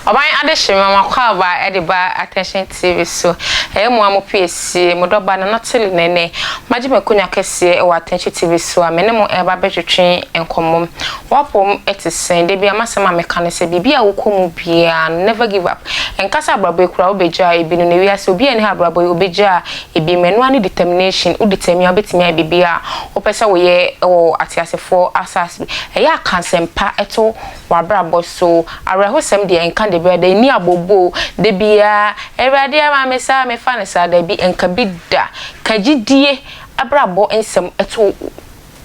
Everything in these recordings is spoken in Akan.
Oban adehima makwa ba ediba attention TV so mo amu PC mo doba na notili nene maji mekunya kese e wa attention TV so amene mo eba betwetwe enkomom wapom etisen de bia masema meka se bibia wokomu bia never give up enkasa abrabo ekura obeja ebinu ne wiase obi ene abrabo obeja ebi menu ani determination u determine obetimi bibia opesa wo ye wo atiasefo asas eya kansempa eto wabrabo so arehosem de enka de bia de ni abobo de bia ewrade ama mesa me fa ne sa da bi enka bida kagidie abrabo ensem eto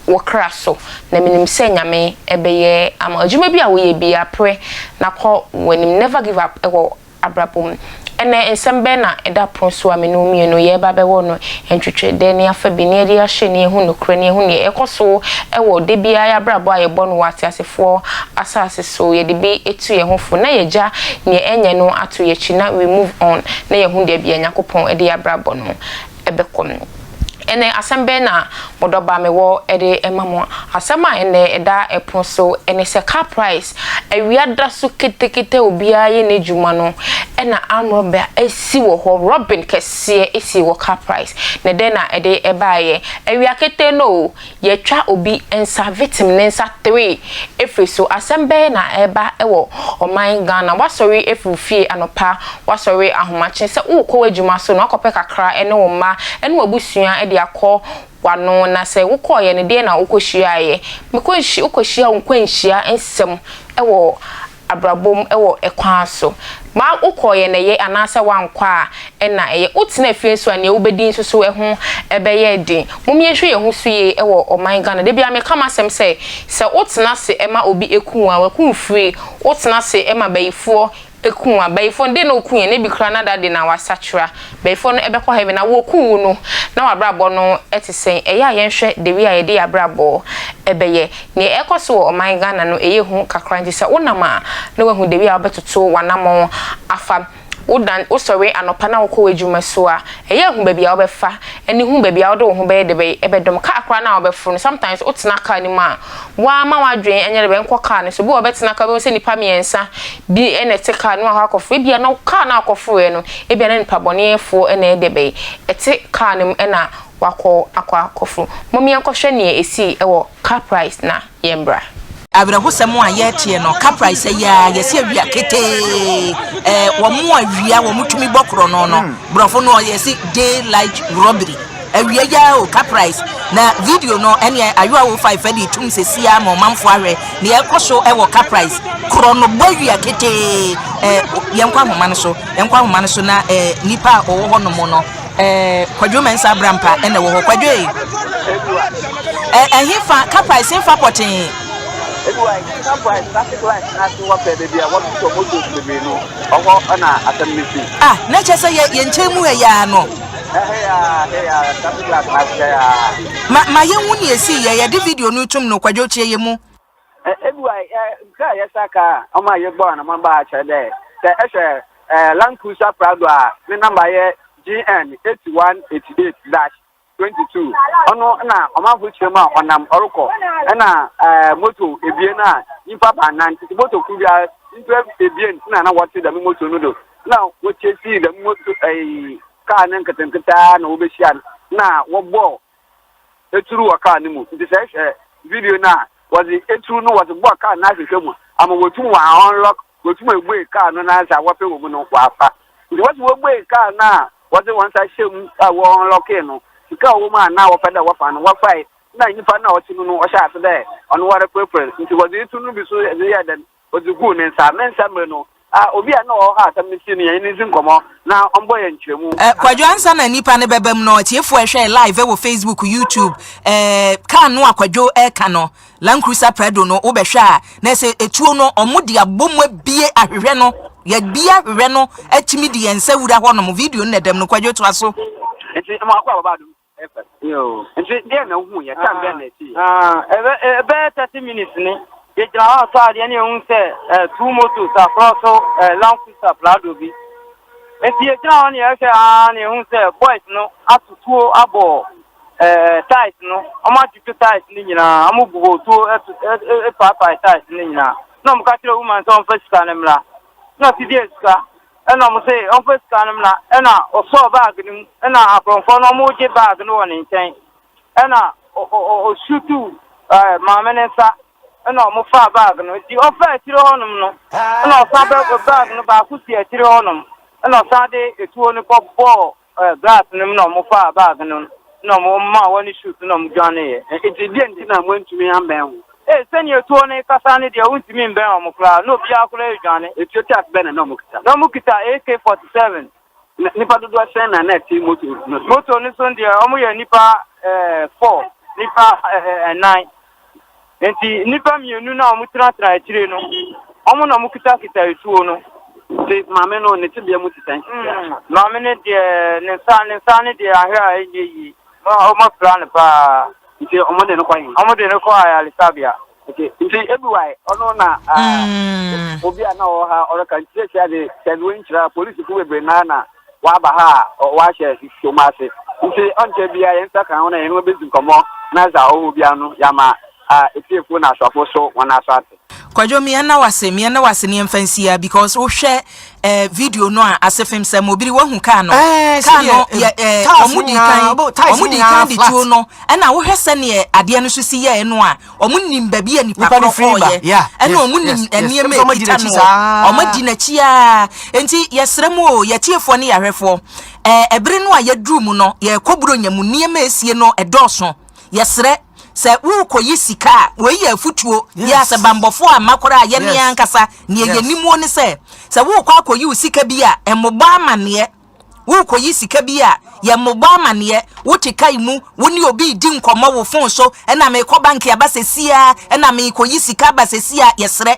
wokra so na minim se nyame ebeye ama adwuma bi a wo ye bia pre na ko wenim never give up ewo abrabom ene ensembe na eda pronso amenu mienu ye ba be wo no entwetwe de ne afa bi ne de ahye ne hu no kra ne hu ne ekoso ewo de bia ya brabo aye bo no wate asefo asase so ye de bi etu ye hofo na ye ja ne enye no ato ye chi na we move on na ye hu de bia yakopon e de ya brabo no ebekom ene asembe na modoba me wo ede emamo asema ene eda eponso ene se car price ewiada so ketekete obia ye ne djuma no ena amroba esi wo ho robin kese esi wo car price ne de na ede ebaye ewiakete no ye twa obi ensa victim nensa 3 efriso asembe na eba ewo oman Ghana wasori efufie anopa wasori ahomache se ukọ adwuma so no akọpe kakra ene wo ma ene wabusua ede akọ wano na se wukọ ye ne de na ukohia ye mekohia ukohia unkwanhia ensem ewo abrabom ewo ekwan so ma ukọ ye ne ye anase wankwa ena eye utina fie so ane ubedin so eho ebeye din mumyehwe ye hu so ye ewo oman Ghana de bia me kama sem se utina se ema obi ekun a wakun free utina se ema bayifo ekun bayifo de na okun ye ne bi kra na dade na wasachura bayifo no ebekọ heaven na wo kun no na wabrabo no etisen eya yenhwe de wi aye de abrabo ebeye ne ekoso oman Ghana no eye hu kakra nti se wonama na wahu de wi a obetoto wanamo afa udan usori anopa na wokọ adwuma so a eye hu ba bia obefa eni hu ba bia odo hu be de be ebedom ka akra na obefru sometimes utina ka ni ma wa ma wadwen enye de be nkọ ka ne so bi obetina ka be se nipa miensa bi ene te ka no akọfo bia na ka na akọfo e no e bia na nipa bonefo ene de be ete ka nem ena wakọ akọfo momi enkohwe ne esi ewo car price na yembra abrahosemo a yetie no car price ya yesi awia kete wo mu awia wo mutumi bokro no brofo no yesi daylight rubbery awia ya o car price na video no ene ayua wo 5 edi tum sesia ma manfo ahwe ne ekoso e wo car price krono boawia kete yenkwa homa no so na nipa owo hono mo no kwadwo mensa brampa ene wo ho kwadwo hifa car price hifa potin anyway, sometimes traffic lights not to what baby I want to go to the no or na atamisi na che say ye nchemu ya no traffic lights ma ye wuni esi ye de video no tum no kwadwo chie ye mu anyway ka yesaka o ma ye gbo na ma ba che de se Land Cruiser Prado a me number ye GN 8188-22 ono na omanfo chema onam orukọ na moto ebie na impa ba nan moto kubia into ebie na wote da moto no do na wo chesi da moto car nan katankata na obehia na wo bo eturu wa car ni mu nti se video na wazi eturu no wazi bo car na hwehwe mu ama wotum wa unlock wotum egbe car no na za wape wo mu no kwa afa nti wazi wo gbe car na wazi wansa shem wo unlock no ka woman na wofeda wofa no wofai na nyipa na otinu no o sha ase de ono ware preference nti wodi tunu bi so ya den odi gu ne nsa mensa mre no obi a na o ha atamisi no yen nzi nkomo na ombo ye nkyeremu kwadwo ansa na nipa ne bebem no tiefo ehwe live wo Facebook YouTube ka no akwadwo ka no Land Cruiser Prado no wo behwe a na se etuo no omudi abomwa bie ahwehwe no ya bia ahwehwe no atimi di ensa wura ho no video no dem no kwadwo to aso nti ma akwa babadu yo nti dia na hu ya tam be na ti ebe 30 minutes ni ye jira ha so ade ne hu se two motos across Land Cruiser Prado bi nti ye jira ha ne ye se ne hu se boys no atutuo abo ties no oma juju ties ni nyina amubugo tuo papa ties ni nyina no mka tire woman so on first kan mra na ti die ska ena mo say on first ska no na ena o so bag nim ena akronfo no mo je bag no woni nchen ena o shutu maame ne sa ena mo fa bag no ti o fa tire honum no ena o sa bag no ba ku si tire honum ena o sa de etuo ni ko bo glass nim no mo fa bag no no mo ma woni shoot no mo dwane e ti die ndi na mo ntumi amben send you to any Casani, the ultimate in Bamukla, no Piacula, it's your tap Ben and Nomukita. Nomukita AK-47. Nipa do send a net team moto. Moto on this one, the Omoya Nipa 4, Nipa 9. And the Nipa Mununa Mutra Trino. Omona Mukita Kita is one. The Mameno Netibia Mutitan. Mamene, the Nesani, the Ahia, almost plan about. Nti omode no kwa Alisabia okay nti everywhere ono na obi ana o ha oraka ntia de sedwenchira police ku bebre na wa ba ha wa hye somase nti onche bia yensa kan ho na eno bezu komo na za o obi anu yama etiefu na asofo so wana asate Kwajo mi na wase ni mfansia because wo hwe video no a asefem sam obiri wahu ka no omudi kan di tuo no na wo hwe se ne ade no so si ye no a omunim ba bia nipa ko ye na omunim eniema ekita no omadi na chi a enti yesrem o yetiefo ne yahwefo ebere no a yadru mu no ye koburo nyamu niema esie no edoso yesre se wo koyi sika we ye afutuo ya se bambofo amakora ye ne ankasa ne ye nimu ne se wo kwa koyi sika bi a emogba amane wo koyi sika bi a ye mogba amane wo tikai mu wo ni obi di nkomo wo fon so na me ko bank ya basesia na me koyi sika basesia yesre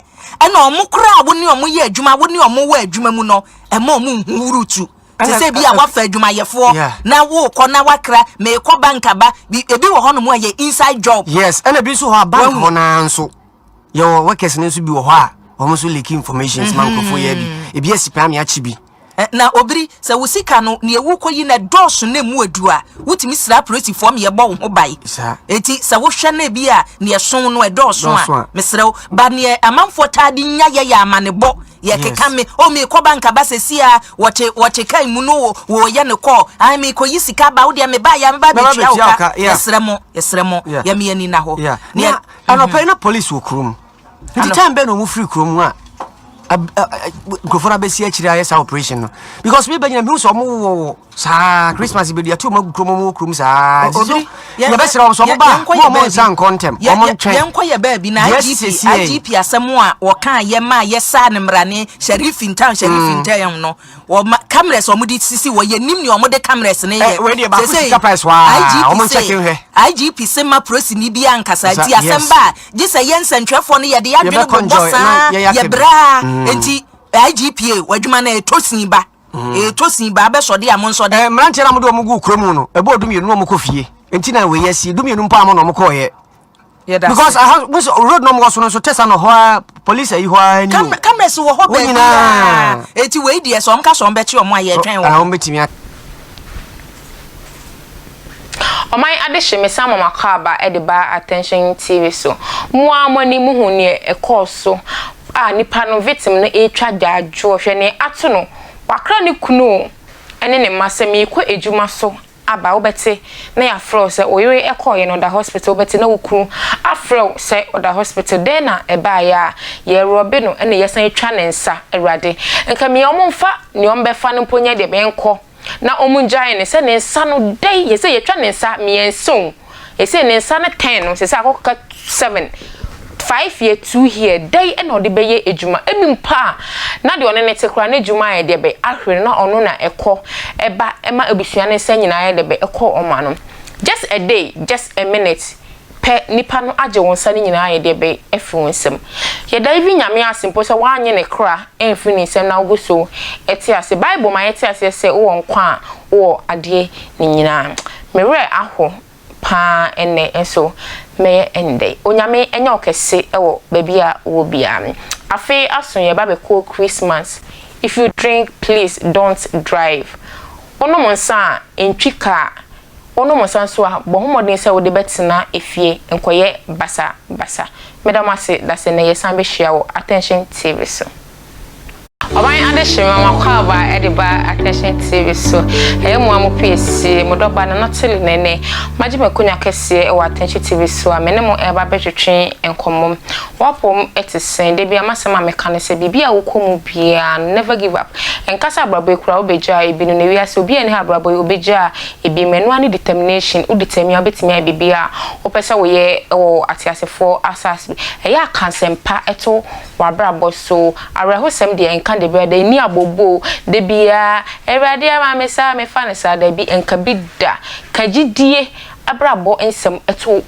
na omukura wo ni omo ye adwuma wo ni omo wa adwuma mu no ema omo hurutu ti se bi a wafa adwuma yefo na wo ko na wakra me ko banka ba ebi wo hono mu aye inside job yes and ebi so ho bank ho na nso ye wo workers ne so bi wo ho a wo so leak informations man ko fo ye bi ebi asipa me achi bi na obiri se wo sika no ne ewu koyi na dosh na mu adu a wutimi sra proti form ye bo ho bai eti se wo hwe na bi a ne son no edosh a mesrew ba ne amanfo tade nya ye ya amane bo ye keka me o me ko banka ba sesia wote kai mu no wo ye ne ko ai me koyi sika ba wo de me ba ya me ba be tua ka yesremo ya me ani na ho ne anopa na police wo krum nti time no mu free krum a Gofora besi akiri ayesa operation no because me banya me so mo sa Christmas be dia tu mo krom sa ya be sira so mo ba mo san contem mo ntwen yenko ye ba bi na IGP asemo a wo kan ye ma ye sa ne mrane sheriff in town no wo cameras o mo di sisi wo ye nim ne o mo de cameras ne ye we dey ba ku price wa o mo check he IGP sema prosi ni bi ankasa ti asemba je se ye nsentwefo ne ye de ya dwene bo sa ye bra enti IGPA wadwuma na etosin ba be so de amon so de mranche na mo do mo gu kromu no ebo odum yenu mo kofie enti na we yesi dum yenu pa mo no mo koye because I have road no mo so no so tesa no ho police ayi ho ani cameras wo ho be na enti we die so mka so mbe che omo aye twen wo o mbetimi Omai adehye mesama makaba ediba attention TV so mo amani muhu ne ekoso nipa no victim no etwa daadwo hwe ne ato no wakra ne kunu ene ne masemi ko ejuma so aba obete na ya fro se oyire ekoye no da hospital obete na wukuru afro se oda hospital de na eba ya ye robe no ene yesan etwa ne nsa awrade nka me omomfa ne ombefa no mponya de benko na omunjae ne se ne nsa no dai ye se yetwa ne nsa me enso ye se ne nsa na 10 no se se akoka 7 5 year 2 here day and odi beye ejuma emimpa na de one ne tekura na ejuma ye de be ahwere na ono na ekọ eba ema ebusua ne se nyina ye de be ekọ oma no just a day just a minute pe nipa no age wonsa ne nyina ye de be efi wonsem ye da ivi nyame asempo se wanye ne kra enfi ne nsem na ogoso eti ase bible ma eti ase se wo nkwa wo ade ne nyina mere aho pa ene enso me ende onyame enya okese ewo babia wo bia afi ason ye ba be call Christmas if you drink please don't drive ono monsa entwika ono monsa so a bohomodin se wo de betina efie enkoye basa medam ase da se ne yesan be hia wo attention TV so Oban adehima makwaba ediba attention TV so emu amu PC modoba na notili nene majime kunya kese e wa attention TV so amene mo eba betwetwe enkomom wapom etisen de bia masema meka ne se bibia wokomu bia never give up enkasa abrabo ekura obeja ebi no ne wiase obi ene abrabo obeja ebi menu ani determination u determine obetimi bibia opese wo ye o atiasefo asas eya kansempa eto wabrabo so arehosem de enka de brada ni abobo de bia ewrade ama mesa me fa ne sa da bi enka bida kagidie abrabo ensem eto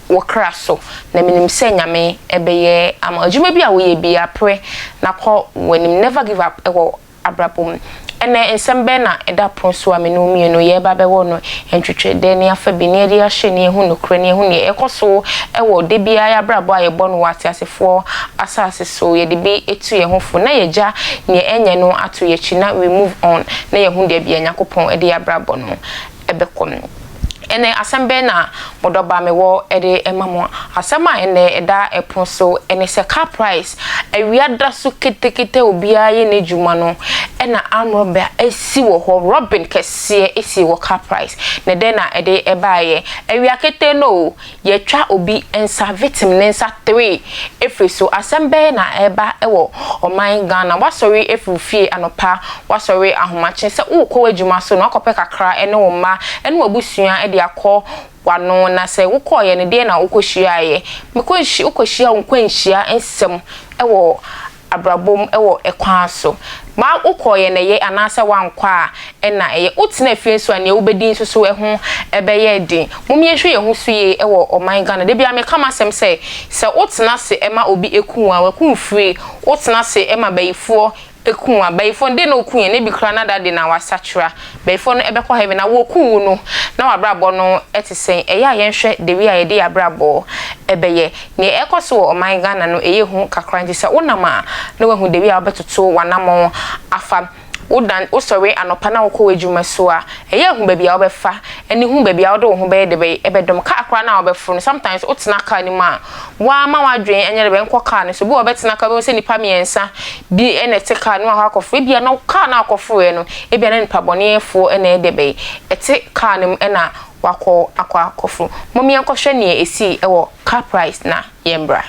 wokra so na minim se nyame ebeye ama adwuma bi a wo ye bia pre na kɔ wanim never give up ewo abrabo ene ensembe na eda pronso amenu mienu ye ba bewo no entwetwe de ne afa bi ne ade ahye ne hu no kra ne hu ne ekoso ewo de bia ya brabo a ye bɔ no wate asefo asase so ye de bi etu ye hu fo na ye ja ne enye no ato ye chi na we move on na ye hu de bia yakopon ede ya brabo no ebekom ene asembe na modoba mewo ede emamo asema ene eda eponso ene se car price awiada so ketekete obia ye ne djuma no ena amrobe esi wo ho robin kese esi wo car price ne de na ede ebaye awiakete no ye twa obi ensa victim ne nsa 3 efri so asembe na eba ewo oman Ghana wasori efufie anopa wasori ahomache se ukọ adwuma so no akọpe kakra ene wo ma ene wabusua ede akọ wano na se wukọ ye ne de na ukohia ye mekonhia ukohia unkwanhia ensem ewo abrabom ewo ekwan so ma ukọ ye ne ye anase wankwa ena eye utina afie so ane ubedin so eho ebeye din mumiehwe ye ho so ye ewo oman Ghana de bia me kama sem se utina se ema obi ekunwa wakunfiri utina se ema bayifo ekunwa bayifo de na okunye ne bi kra na dade na wasachura bayifo no ebekọ heaven na woku no na wabrabo no etisen eya yenhwe de wi aye de abrabo ebeye ne ekoso oman Ghana no eye hu kakra nti se wonama na wahu de wi abetoto wanamo afa udan usori anopa na wokọ adwuma so a eye hu ba bia obefa eni hu ba bia odo hu be de be ebedom ka akra na obefru sometimes utina ka ni ma wa ma wadwen enye de be nkọ ka ne so bi obetina ka be se nipa miensa bi ene te ka no akọfru bia na ka na akọfru e no e bia na nipa bonefo ene de be ete ka nim ena wakọ akọfru momi enkohwe ne esi ewo car price na yembra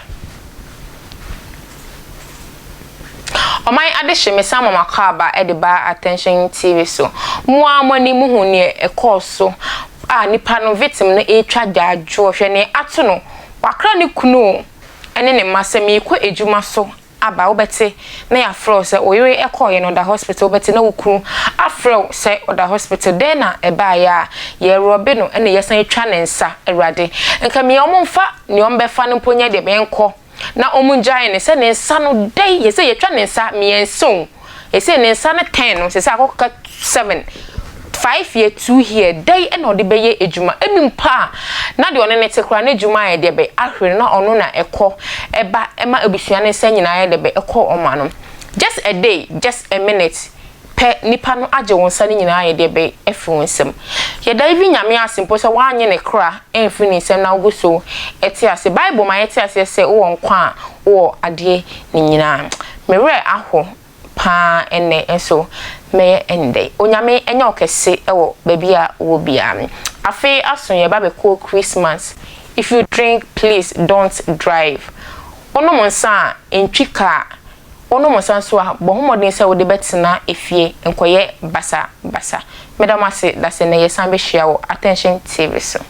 Omai adeshime sama makaba ediba attention TV so muwa mani muhu ne ekoso a nipa no victim no etwa gyajo hwe ne ato no wakra ne kunu ene ne masemi ko ejuma so aba obete na ya fro se oyire ekoye no da hospital obete na wukuru afro se oda hospital de na eba ya ye robe no ene yesan etwa ne nsa erade nka me omfa ne ombefa no ponya de benko na omunjaye ne se ne nsa no dai ye se ye twa ne nsa mienso ye se ne nsa ne 10 no se akoka 7 5 year 2 here dai e no de beye ejuma enimpa na de one ne tekra na ejuma ye de be ahwere na ono na ekọ eba ema obusua ne nsa nyina ye de be ekọ oma no just a day just a minute pe nipa no age wonsa ne nyina ye de be efi wonsem ye da ivi nyame asimpo se wanye ne kra enfi ne nsem na oguso eti ase bible ma eti ase se wo nkwa wo ade ne nyina mere aho pa ene enso me ende onyame enya okese ewo babia wo bia afi aso ye ba be call Christmas if you drink please don't drive ono monsa entwika ono monsa so a bohomodin se wo de betina efie enkoye basa medamase da se ne yesan be hia wo attention TV so